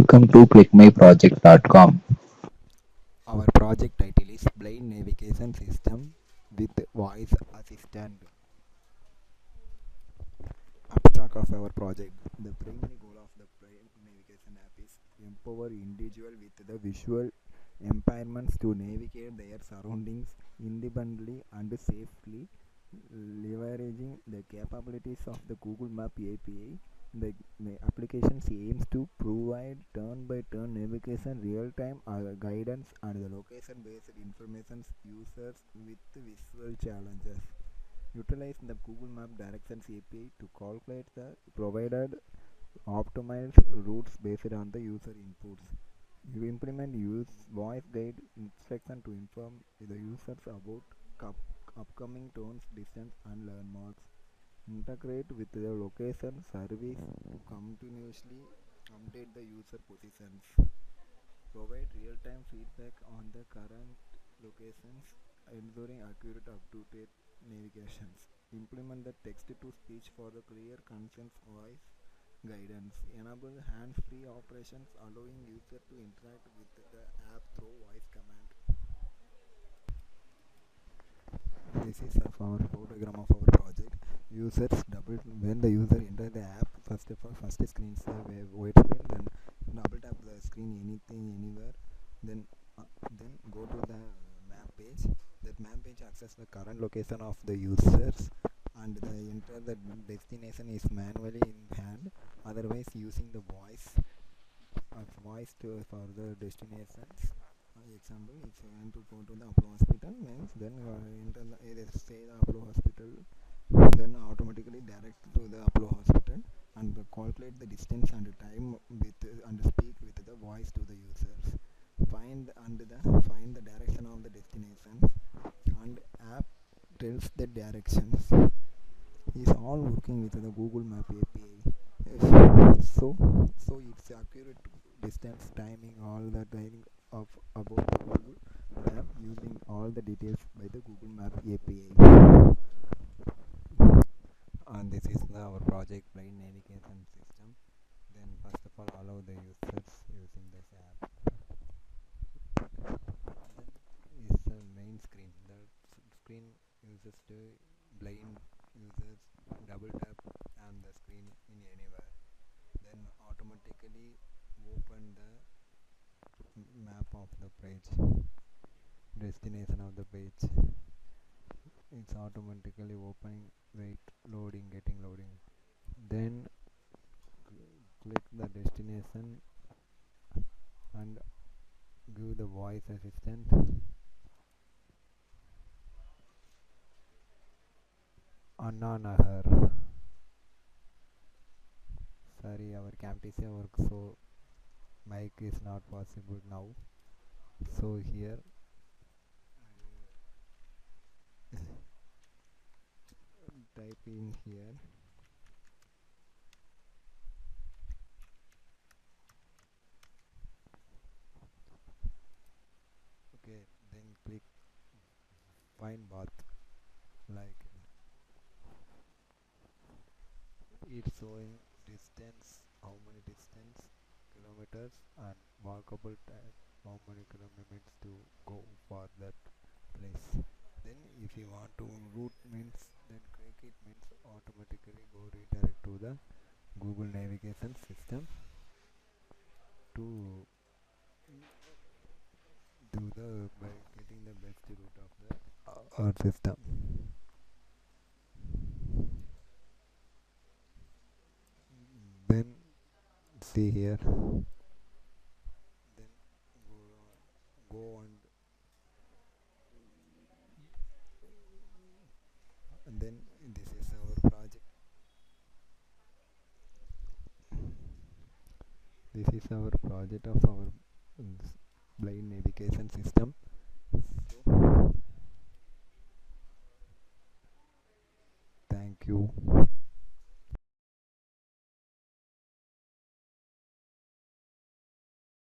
welcome to ClickMyProject.com. Our project title is Blind Navigation System with Voice Assistant. Abstract of our project. The primary goal of the Blind Navigation app is empower individual with the visual impairments to navigate their surroundings independently and safely, leveraging the capabilities of the Google Map API. The application aims to provide turn-by-turn navigation, real-time guidance, and the location-based information users with visual challenges. Utilize the Google Map Directions API to calculate the provided optimized routes based on the user inputs. You implement use voice guide instruction to inform the users about upcoming turns, distance, and landmarks. Integrate with the location service to continuously update the user positions. Provide real-time feedback on the current locations, ensuring accurate up-to-date navigations. Implement the text-to-speech for the clear, concise voice guidance. Enable hands-free operations, allowing user to interact with the app through voice command. This is our photogram of our project. Users double when the user enter the app. First of all, first screen is the white screen. Then double tap the screen anything anywhere. Then go to the map page. That map page access the current location of the users, and the enter the destination is manually in hand. Otherwise, using the voice to for the destinations. Example, if you want to go to the Apollo hospital, means then enter the either say the Apollo hospital, then automatically direct to the Apollo hospital and calculate the distance and the time with and speak with the voice to the users. Find the direction of the destinations, and app tells the directions. Is all working with the Google Map API. So it's accurate distance, timing, all the timing of about the Google Map using all the details by the Google Map API. And this is our project Blind Navigation System. Then first of all, allow the users using this app. Then is the main screen. The screen uses the blind users double tap on the screen in anywhere. Then automatically open the map of the page, destination of the page. It's automatically opening, wait, loading, getting loading. Then click the destination and give the voice assistant. Anna Nahar. Sorry, our Camtasia work, so mic is not possible now. So here type in here. Okay, then click find path. Like it's showing distance, how many distance, kilometers, and walkable time, how many kilometers to go for that place. Then if you want to route means, then click it means automatically go redirect to the Google navigation system to do the by getting the best route of the our system. Then see here. Then go and then this is our project. This is our project of our blind navigation system. So, thank you.